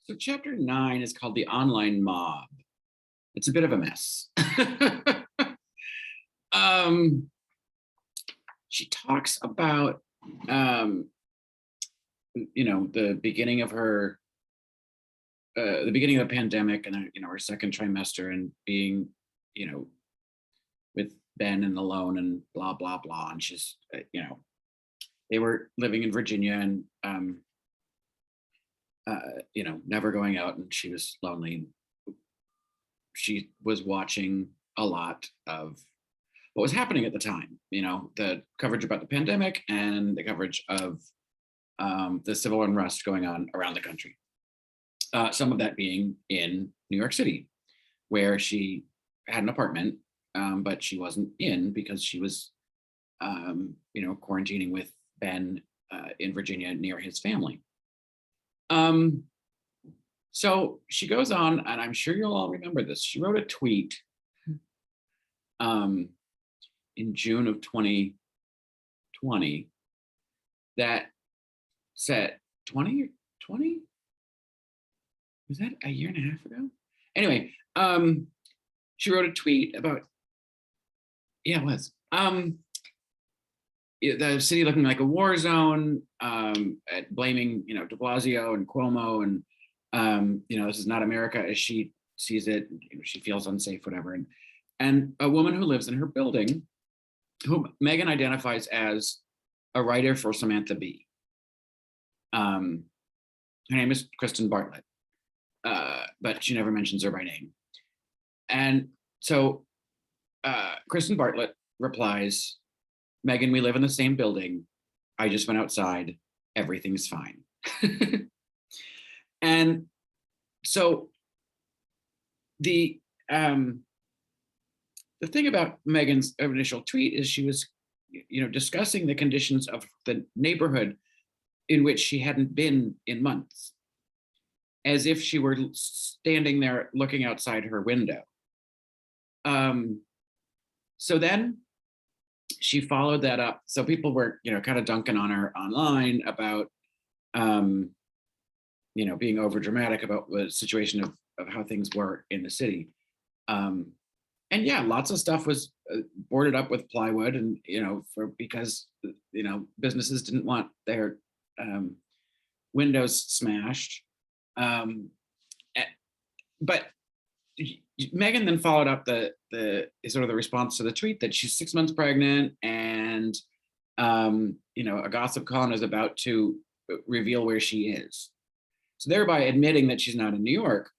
So chapter 9 is called The Online Mob. It's a bit of a mess. um, she talks about, um, the beginning of the beginning of the pandemic and, her second trimester and being, you know, with Ben and alone and blah, blah, blah. And she's, they were living in Virginia and, never going out, and she was lonely. She was watching a lot of what was happening at the time, the coverage about the pandemic and the coverage of the civil unrest going on around the country. Some of that being in New York City, where she had an apartment, but she wasn't in because she was, quarantining with Ben in Virginia near his family. So she goes on, and I'm sure you'll all remember this. She wrote a tweet in June of 2020 that said 20? Was that a year and a half ago? Anyway, she wrote a tweet about, yeah, it was. The city looking like a war zone, blaming, de Blasio and Cuomo, and this is not America as she sees it. She feels unsafe, whatever. And a woman who lives in her building, who Meghan identifies as a writer for Samantha Bee. Her name is Kristen Bartlett, but she never mentions her by name. And so Kristen Bartlett replies, "Meghan, we live in the same building. I just went outside. Everything's fine." And so the thing about Meghan's initial tweet is she was, discussing the conditions of the neighborhood in which she hadn't been in months, as if she were standing there looking outside her window. So then she followed that up. So people were, kind of dunking on her online about, being over dramatic about the situation of how things were in the city. And yeah, lots of stuff was boarded up with plywood, and because businesses didn't want their windows smashed. But Meghan then followed up the sort of the response to the tweet that she's 6 months pregnant, and a gossip column is about to reveal where she is, so thereby admitting that she's not in New York.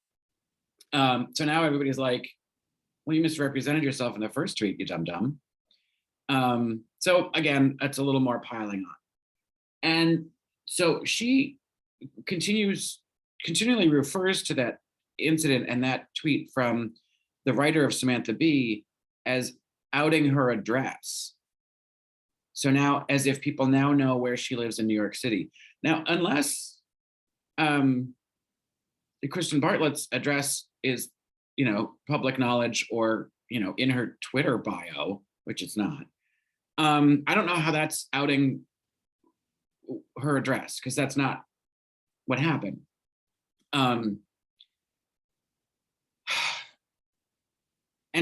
So now everybody's like, "Well, you misrepresented yourself in the first tweet, you dum-dum." So again, that's a little more piling on. And so she continually refers to that incident and that tweet from the writer of Samantha Bee as outing her address. So now, as if people now know where she lives in New York City. Now, unless Kristen Bartlett's address is, public knowledge, or, in her Twitter bio, which it's not. I don't know how that's outing her address, because that's not what happened. And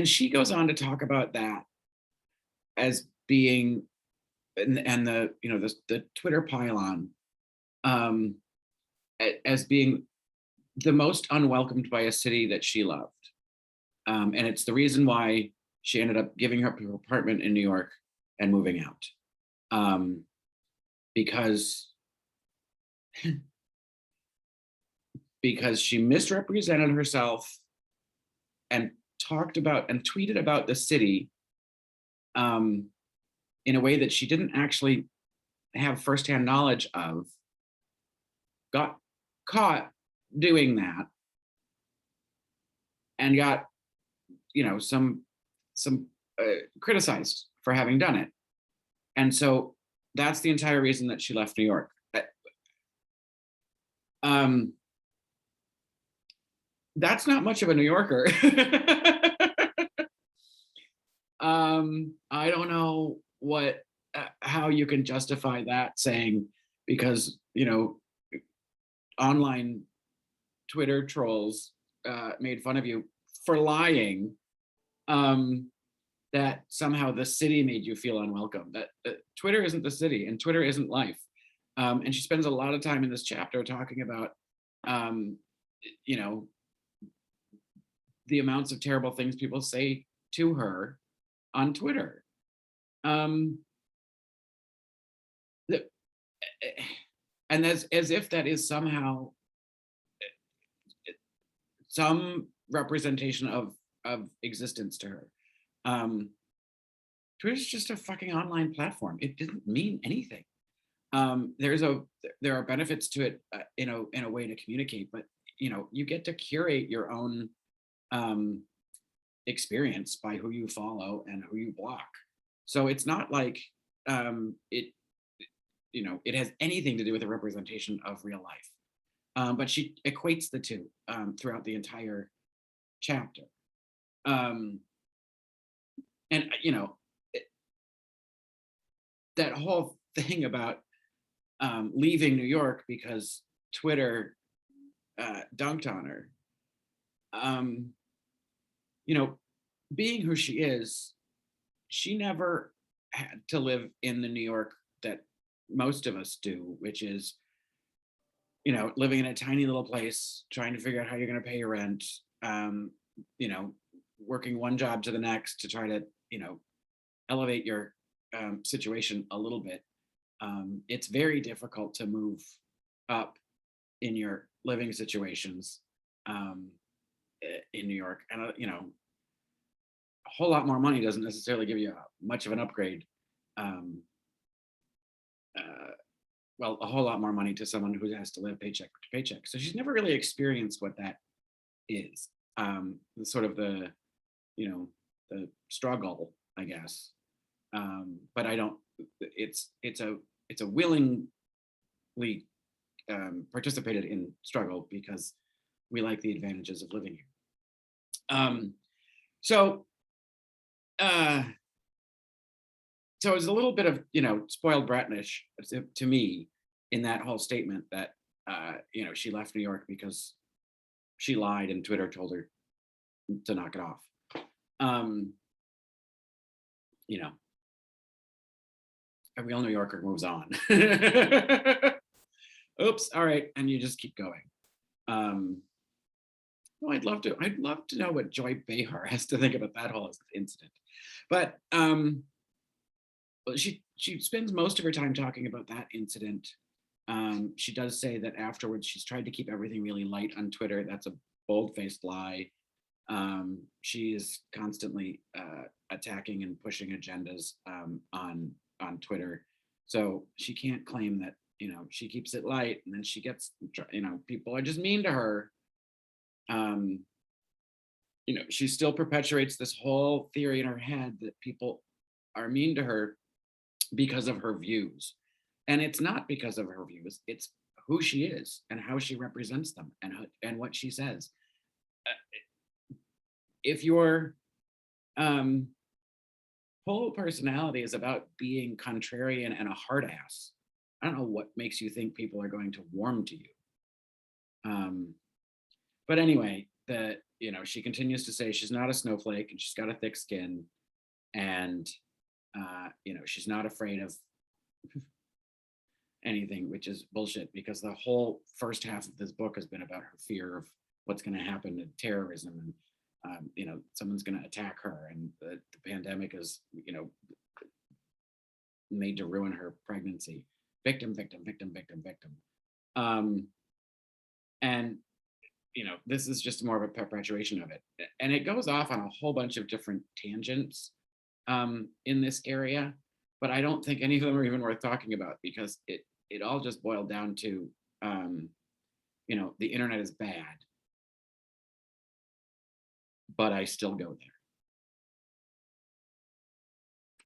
she goes on to talk about that as being, and the the Twitter pylon, as being the most unwelcomed by a city that she loved, and it's the reason why she ended up giving up her apartment in New York and moving out, because she misrepresented herself and talked about and tweeted about the city in a way that she didn't actually have firsthand knowledge of, got caught doing that, and got some criticized for having done it. And so that's the entire reason that she left New York. That's not much of a New Yorker. I don't know how you can justify that saying, because online Twitter trolls made fun of you for lying, that somehow the city made you feel unwelcome. That Twitter isn't the city, and Twitter isn't life. And she spends a lot of time in this chapter talking about, um, you know, the amounts of terrible things people say to her on Twitter. Um, the, and as if that is somehow some representation of existence to her. Um, Twitter's just a fucking online platform. It didn't mean anything. There are benefits to it, in a way to communicate, but you get to curate your own experience by who you follow and who you block. So it's not like it has anything to do with a representation of real life. But she equates the two throughout the entire chapter. And that whole thing about leaving New York because Twitter dunked on her. Being who she is, she never had to live in the New York that most of us do, which is, living in a tiny little place, trying to figure out how you're going to pay your rent, working one job to the next to try to, elevate your situation a little bit. It's very difficult to move up in your living situations in New York. And, a whole lot more money doesn't necessarily give you much of an upgrade. Well, a whole lot more money to someone who has to live paycheck to paycheck. So she's never really experienced what that is. Sort of the struggle, I guess. But I don't. It's a willingly participated in struggle because we like the advantages of living here. So it's a little bit of spoiled bratnish to me in that whole statement that she left New York because she lied and Twitter told her to knock it off. A real New Yorker moves on. Oops, all right, and you just keep going. Well, I'd love to know what Joy Behar has to think about that whole incident. But she spends most of her time talking about that incident. She does say that afterwards she's tried to keep everything really light on Twitter. That's a bold-faced lie. She is constantly attacking and pushing agendas on Twitter. So she can't claim that she keeps it light and then she gets people are just mean to her. She still perpetuates this whole theory in her head that people are mean to her because of her views. And it's not because of her views, it's who she is and how she represents them and what she says. If your whole personality is about being contrarian and a hard ass, I don't know what makes you think people are going to warm to you. But anyway, she continues to say she's not a snowflake and she's got a thick skin, and she's not afraid of anything, which is bullshit because the whole first half of this book has been about her fear of what's going to happen to terrorism and someone's going to attack her, and the pandemic is made to ruin her pregnancy. Victim. And this is just more of a perpetuation of it, and it goes off on a whole bunch of different tangents in this area, but I don't think any of them are even worth talking about because it all just boiled down to the internet is bad, but I still go there.